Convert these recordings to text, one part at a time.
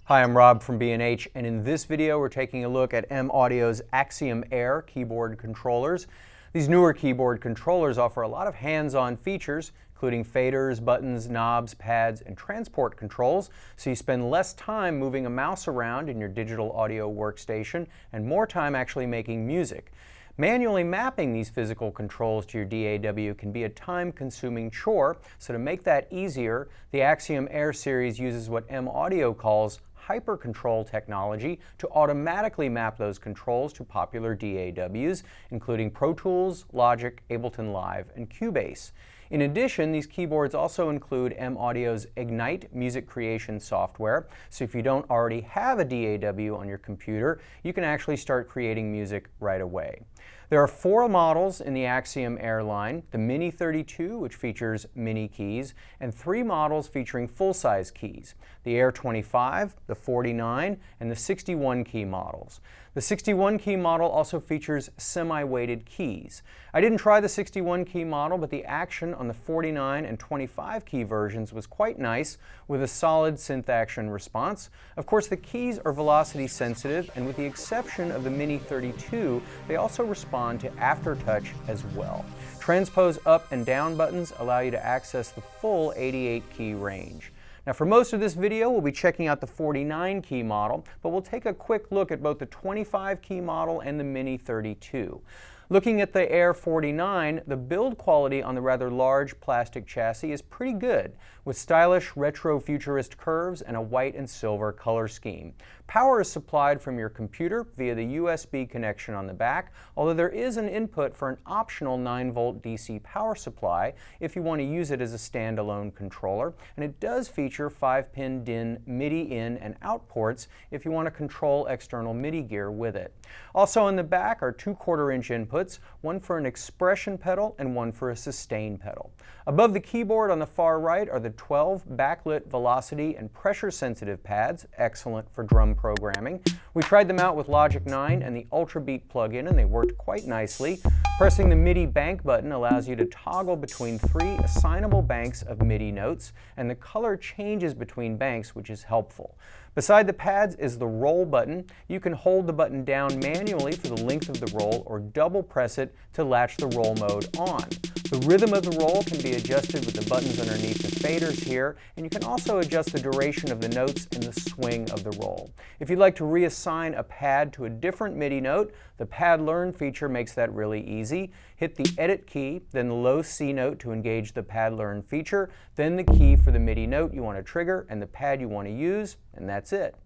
Hi, I'm Rob from B&H, and in this video we're taking a look at M-Audio's Axiom A.I.R keyboard controllers. These newer keyboard controllers offer a lot of hands-on features, including faders, buttons, knobs, pads, and transport controls, so you spend less time moving a mouse around in your digital audio workstation and more time actually making music. Manually mapping these physical controls to your DAW can be a time-consuming chore, so to make that easier, the Axiom A.I.R series uses what M-Audio calls HyperControl Technology to automatically map those controls to popular DAWs, including Pro Tools, Logic, Ableton Live, and Cubase. In addition, these keyboards also include M-Audio's Ignite music creation software, so if you don't already have a DAW on your computer, you can actually start creating music right away. There are 4 models in the Axiom A.I.R line, the Mini 32, which features mini keys, and 3 models featuring full-size keys, the A.I.R 25, the 49, and the 61 key models. The 61 key model also features semi-weighted keys. I didn't try the 61 key model, but the action on the 49 and 25 key versions was quite nice, with a solid synth action response. Of course, the keys are velocity sensitive, and with the exception of the Mini 32, they also respond to aftertouch as well. Transpose up and down buttons allow you to access the full 88 key range. Now, for most of this video, we'll be checking out the 49 key model, but we'll take a quick look at both the 25 key model and the Mini 32. Looking at the A.I.R 49, the build quality on the rather large plastic chassis is pretty good, with stylish retro-futurist curves and a white and silver color scheme. Power is supplied from your computer via the USB connection on the back, although there is an input for an optional 9-volt DC power supply if you want to use it as a standalone controller, and it does feature 5-pin DIN MIDI in and out ports if you want to control external MIDI gear with it. Also on the back are 2 1/4-inch inputs, one for an expression pedal and one for a sustain pedal. Above the keyboard on the far right are the 12 backlit velocity and pressure sensitive pads, excellent for drum programming. We tried them out with Logic 9 and the Ultrabeat plugin, and they worked quite nicely. Pressing the MIDI bank button allows you to toggle between 3 assignable banks of MIDI notes, and the color changes between banks, which is helpful. Beside the pads is the roll button. You can hold the button down manually for the length of the roll or double press it to latch the roll mode on. The rhythm of the roll can be adjusted with the buttons underneath the faders here, and you can also adjust the duration of the notes and the swing of the roll. If you'd like to reassign a pad to a different MIDI note, the Pad Learn feature makes that really easy. Hit the Edit key, then the low C note to engage the Pad Learn feature, then the key for the MIDI note you want to trigger and the pad you want to use, and that's it.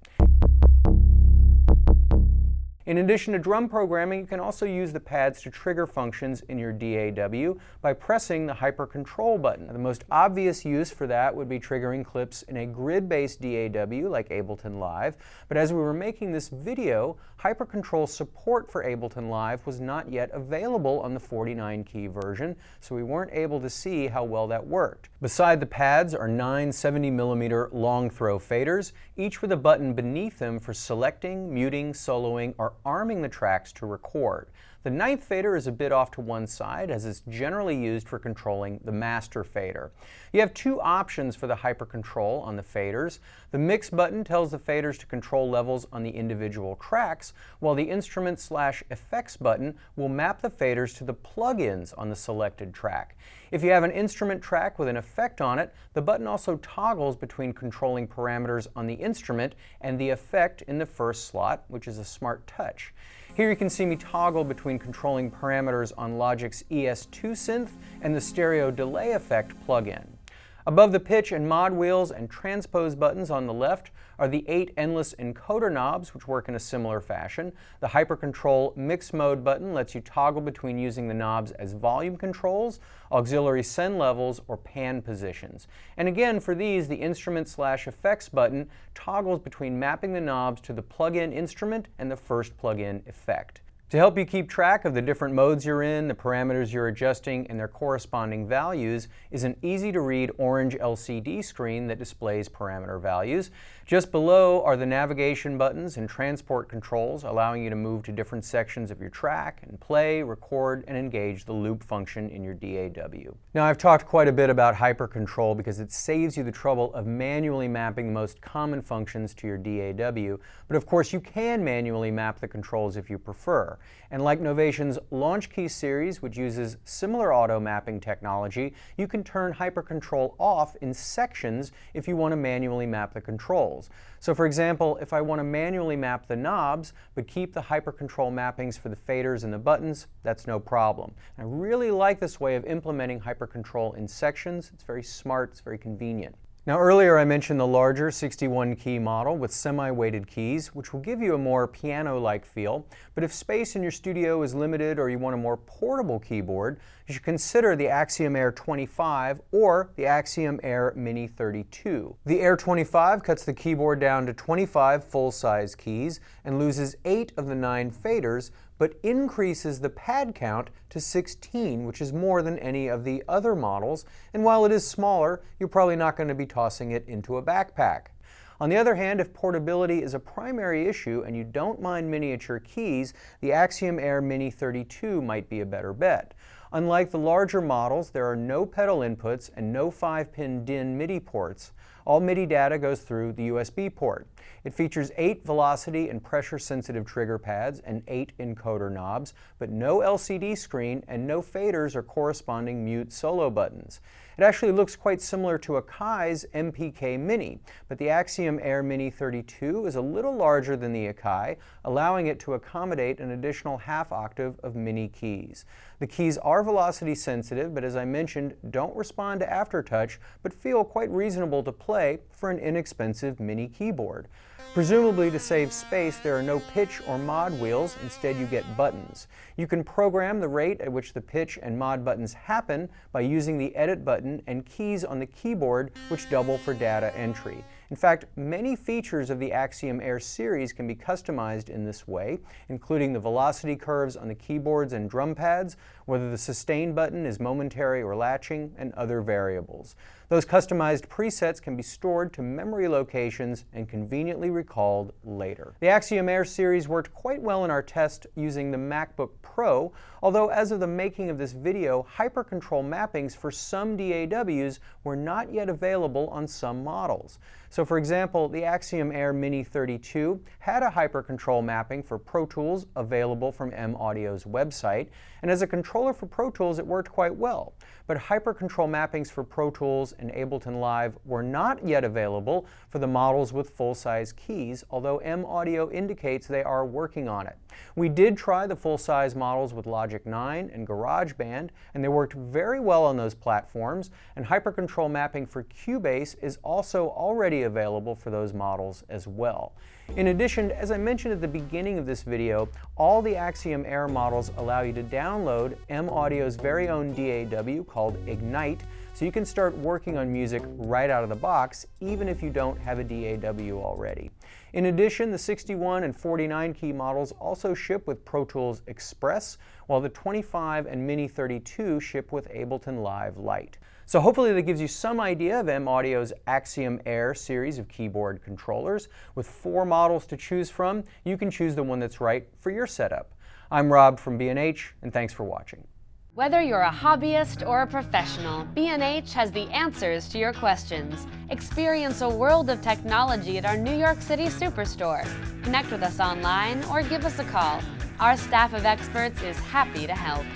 In addition to drum programming, you can also use the pads to trigger functions in your DAW by pressing the HyperControl button. The most obvious use for that would be triggering clips in a grid-based DAW like Ableton Live, but as we were making this video, HyperControl support for Ableton Live was not yet available on the 49 key version, so we weren't able to see how well that worked. Beside the pads are 9 70mm long throw faders, each with a button beneath them for selecting, muting, soloing, or arming the tracks to record. The 9th fader is a bit off to one side, as it's generally used for controlling the master fader. You have 2 options for the HyperControl on the faders. The mix button tells the faders to control levels on the individual tracks, while the instrument/effects button will map the faders to the plugins on the selected track. If you have an instrument track with an effect on it, the button also toggles between controlling parameters on the instrument and the effect in the first slot, which is a smart touch. Here you can see me toggle between controlling parameters on Logic's ES2 synth and the stereo delay effect plugin. Above the pitch and mod wheels and transpose buttons on the left are the 8 endless encoder knobs, which work in a similar fashion. The HyperControl mix mode button lets you toggle between using the knobs as volume controls, auxiliary send levels, or pan positions. And again, for these, the instrument/effects button toggles between mapping the knobs to the plug-in instrument and the first plug-in effect. To help you keep track of the different modes you're in, the parameters you're adjusting, and their corresponding values is an easy-to-read orange LCD screen that displays parameter values. Just below are the navigation buttons and transport controls, allowing you to move to different sections of your track and play, record, and engage the loop function in your DAW. Now, I've talked quite a bit about HyperControl because it saves you the trouble of manually mapping the most common functions to your DAW, but of course you can manually map the controls if you prefer. And like Novation's Launch Key series, which uses similar auto mapping technology, you can turn HyperControl off in sections if you want to manually map the controls. So for example, if I want to manually map the knobs, but keep the HyperControl mappings for the faders and the buttons, that's no problem. I really like this way of implementing HyperControl in sections. It's very smart, it's very convenient. Now earlier I mentioned the larger 61-key model with semi-weighted keys, which will give you a more piano-like feel, but if space in your studio is limited or you want a more portable keyboard, you should consider the Axiom A.I.R 25 or the Axiom A.I.R Mini 32. The A.I.R 25 cuts the keyboard down to 25 full-size keys and loses 8 of the 9 faders, but increases the pad count to 16, which is more than any of the other models, and while it is smaller, you're probably not going to be tossing it into a backpack. On the other hand, if portability is a primary issue and you don't mind miniature keys, the Axiom A.I.R Mini 32 might be a better bet. Unlike the larger models, there are no pedal inputs and no 5-pin DIN MIDI ports. All MIDI data goes through the USB port. It features 8 velocity and pressure-sensitive trigger pads and 8 encoder knobs, but no LCD screen and no faders or corresponding mute solo buttons. It actually looks quite similar to Akai's MPK Mini, but the Axiom A.I.R Mini 32 is a little larger than the Akai, allowing it to accommodate an additional half octave of mini keys. The keys are velocity sensitive, but as I mentioned, don't respond to aftertouch, but feel quite reasonable to play for an inexpensive mini keyboard. Presumably to save space, there are no pitch or mod wheels, instead you get buttons. You can program the rate at which the pitch and mod buttons happen by using the edit button and keys on the keyboard, which double for data entry. In fact, many features of the Axiom A.I.R series can be customized in this way, including the velocity curves on the keyboards and drum pads, whether the sustain button is momentary or latching, and other variables. Those customized presets can be stored to memory locations and conveniently recalled later. The Axiom A.I.R series worked quite well in our test using the MacBook Pro, although as of the making of this video, HyperControl mappings for some DAWs were not yet available on some models. So for example, the Axiom A.I.R Mini 32 had a HyperControl mapping for Pro Tools available from M-Audio's website, and as a controller for Pro Tools it worked quite well. But HyperControl mappings for Pro Tools and Ableton Live were not yet available for the models with full-size keys, although M-Audio indicates they are working on it. We did try the full-size models with Logic 9 and GarageBand, and they worked very well on those platforms, and HyperControl mapping for Cubase is also already available for those models as well. In addition, as I mentioned at the beginning of this video, all the Axiom A.I.R models allow you to download M-Audio's very own DAW called Ignite, so you can start working on music right out of the box, even if you don't have a DAW already. In addition, the 61 and 49 key models also ship with Pro Tools Express, while the 25 and Mini 32 ship with Ableton Live Lite. So hopefully that gives you some idea of M-Audio's Axiom A.I.R series of keyboard controllers. With 4 models to choose from, you can choose the one that's right for your setup. I'm Rob from B&H, and thanks for watching. Whether you're a hobbyist or a professional, B&H has the answers to your questions. Experience a world of technology at our New York City Superstore. Connect with us online or give us a call. Our staff of experts is happy to help.